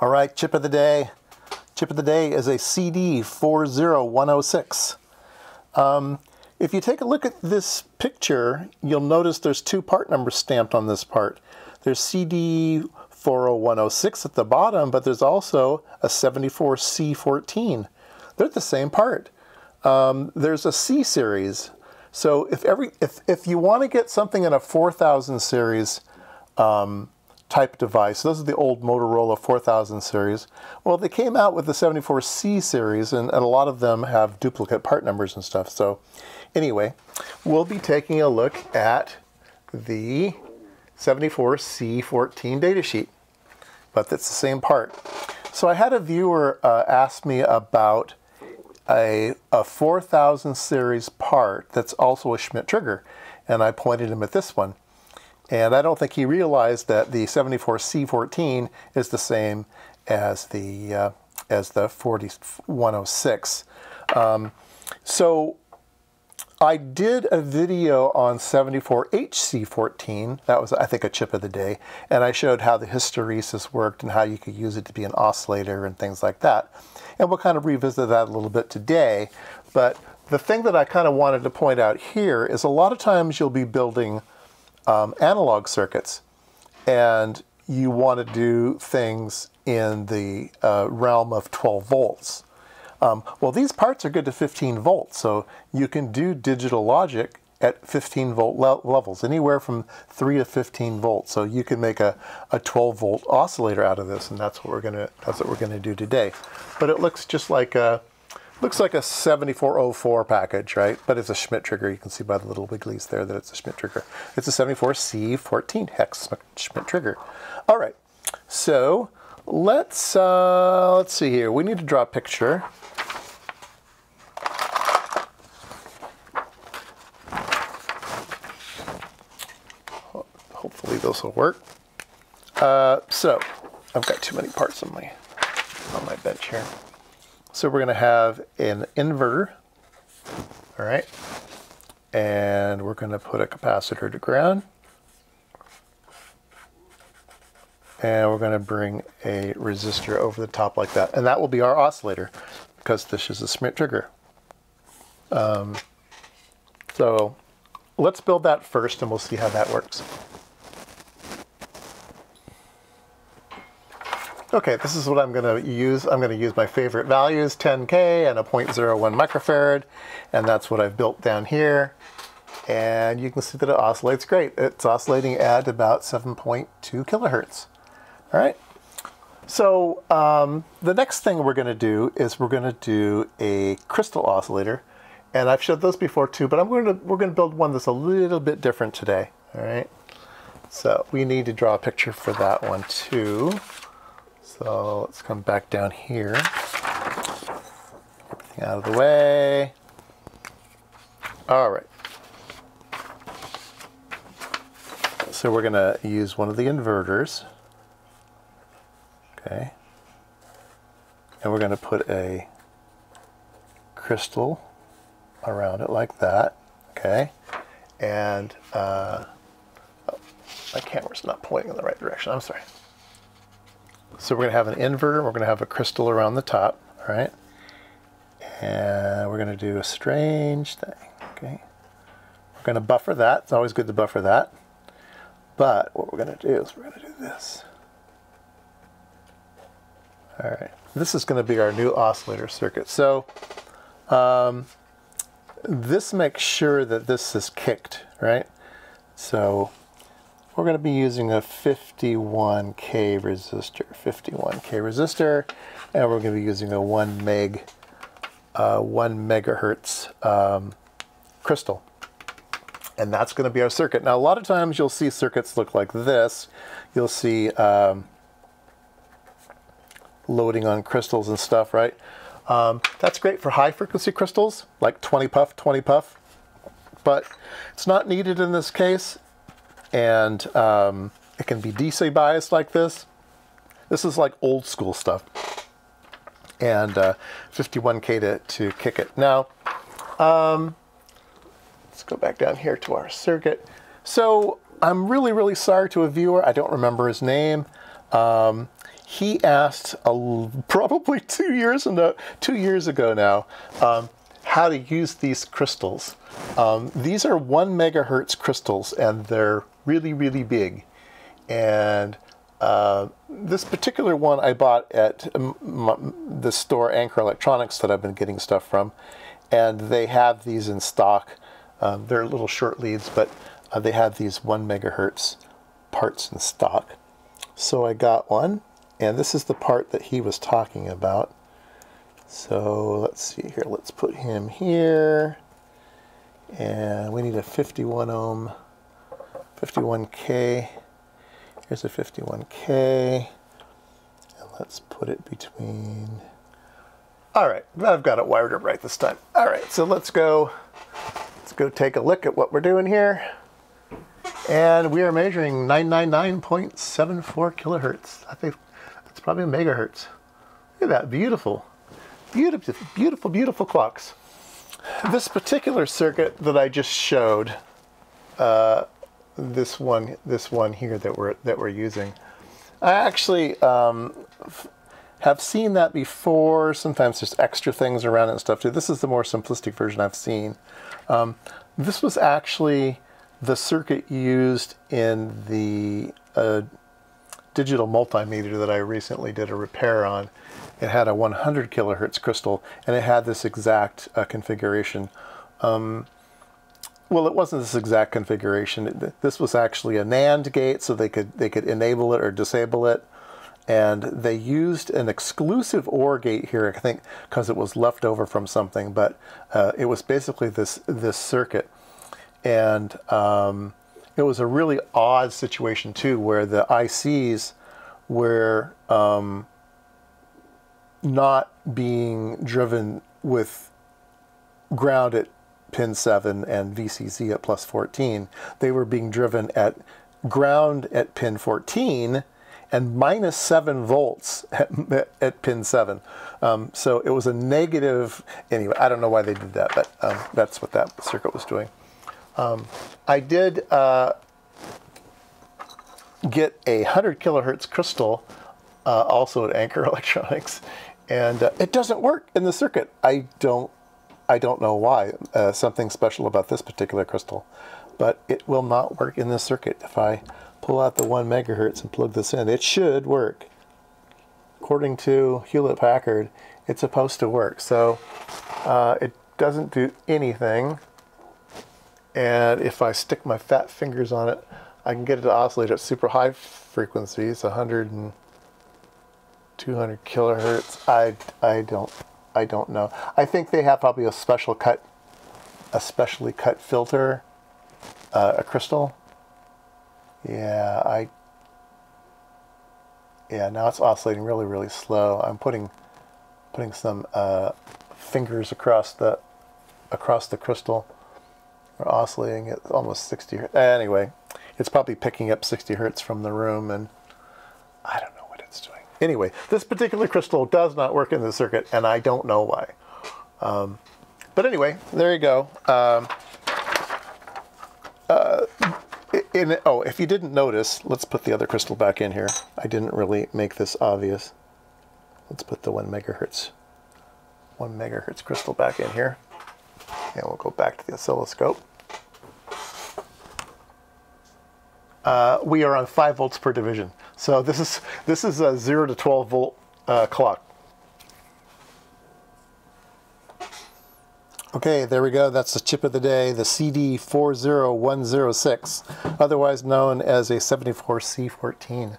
All right, chip of the day. Chip of the day is a CD40106. If you take a look at this picture, you'll notice there's two part numbers stamped on this part. There's CD40106 at the bottom, but there's also a 74C14. They're the same part. There's a C series. So if you want to get something in a 4000 series type device, those are the old Motorola 4000 series. Well, they came out with the 74C series, and a lot of them have duplicate part numbers and stuff. So anyway, we'll be taking a look at the 74C14 datasheet, but it's the same part. So I had a viewer ask me about a 4000 series part that's also a Schmidt trigger, and I pointed him at this one. And I don't think he realized that the 74C14 is the same as the 4106. So I did a video on 74HC14. That was, I think, a chip of the day. And I showed how the hysteresis worked and how you could use it to be an oscillator and things like that. And we'll kind of revisit that a little bit today. But the thing that I kind of wanted to point out here is a lot of times you'll be building analog circuits, and you want to do things in the realm of 12 volts. Well, these parts are good to 15 volts, so you can do digital logic at 15 volt levels, anywhere from 3 to 15 volts. So you can make a 12 volt oscillator out of this, and that's what we're gonna do today. But it looks just like a 7404 package, right? But it's a Schmidt trigger. You can see by the little wigglies there that it's a Schmidt trigger. It's a 74C14 hex Schmidt trigger. All right, so let's see here. We need to draw a picture. Hopefully this will work. So I've got too many parts on my bench here. So we're going to have an inverter, all right, and we're going to put a capacitor to ground, and we're going to bring a resistor over the top like that, and that will be our oscillator because this is a Schmidt trigger. So let's build that first, and we'll see how that works. Okay, this is what I'm going to use. I'm going to use my favorite values, 10K and a 0.01 microfarad, and that's what I've built down here. And you can see that it oscillates great. It's oscillating at about 7.2 kilohertz. All right. So the next thing we're going to do is we're going to do a crystal oscillator, and I've showed those before too, but we're going to build one that's a little bit different today. All right. So we need to draw a picture for that one too. So let's come back down here. Everything out of the way. All right. So we're going to use one of the inverters. Okay. And we're going to put a crystal around it like that. Okay. And oh, my camera's not pointing in the right direction. I'm sorry. So we're going to have an inverter, we're going to have a crystal around the top, all right? And we're going to do a strange thing, okay? We're going to buffer that. It's always good to buffer that. But what we're going to do is we're going to do this. All right. This is going to be our new oscillator circuit. So this makes sure that this is kicked, right? So we're going to be using a 51K resistor, and we're going to be using a 1 megahertz crystal. And that's going to be our circuit. Now, a lot of times you'll see circuits look like this. You'll see loading on crystals and stuff, right? That's great for high frequency crystals, like 20 puff, but it's not needed in this case. And it can be DC biased like this. This is like old school stuff. And 51K to kick it. Now, let's go back down here to our circuit. So I'm really, really sorry to a viewer. I don't remember his name. he asked probably 2 years ago now how to use these crystals. These are 1 megahertz crystals, and they're really, really big. And this particular one I bought at the store Anchor Electronics that I've been getting stuff from, and they have these in stock. They're little short leads, but they have these 1 megahertz parts in stock. So I got one, and this is the part that he was talking about. So let's see here, let's put him here, and we need a 51 ohm, 51K. Here's a 51K, and let's put it between. All right, I've got it wired up right this time. All right, so let's go take a look at what we're doing here. And we are measuring 999.74 kilohertz. I think that's probably megahertz. Look at that, beautiful, beautiful, beautiful, beautiful clocks. This particular circuit that I just showed, this one here that we're using, I actually have seen that before. Sometimes there's extra things around it and stuff too. This is the more simplistic version I've seen. This was actually the circuit used in the digital multimeter that I recently did a repair on. It had a 100 kilohertz crystal, and it had this exact configuration. Well, it wasn't this exact configuration. This was actually a NAND gate, so they could enable it or disable it. And they used an exclusive OR gate here, I think, because it was left over from something. But it was basically this circuit, and it was a really odd situation too, where the ICs were not being driven with ground at pin 7 and VCC at plus 14. They were being driven at ground at pin 14 and minus 7 volts at pin 7. So it was a negative, anyway, I don't know why they did that, but that's what that circuit was doing. I did get a 100 kilohertz crystal also at Anchor Electronics, and it doesn't work in the circuit. I don't know why. Something special about this particular crystal, but it will not work in this circuit. If I pull out the 1 megahertz and plug this in, it should work. According to Hewlett-Packard, it's supposed to work. So it doesn't do anything. And if I stick my fat fingers on it, I can get it to oscillate at super high frequencies, 100 and 200 kilohertz. I don't know. I think they have probably a specially cut filter, a crystal. Yeah, now it's oscillating really, really slow. I'm putting some fingers across the crystal. We're oscillating at almost 60 hertz. Anyway, it's probably picking up 60 hertz from the room, and I don't know what it's doing. Anyway, this particular crystal does not work in the circuit, and I don't know why. But anyway, there you go. If you didn't notice, let's put the other crystal back in here. I didn't really make this obvious. Let's put the 1 megahertz crystal back in here. And we'll go back to the oscilloscope. We are on 5 volts per division. So this is a 0 to 12 volt clock. Okay, there we go. That's the chip of the day, the CD40106, otherwise known as a 74C14.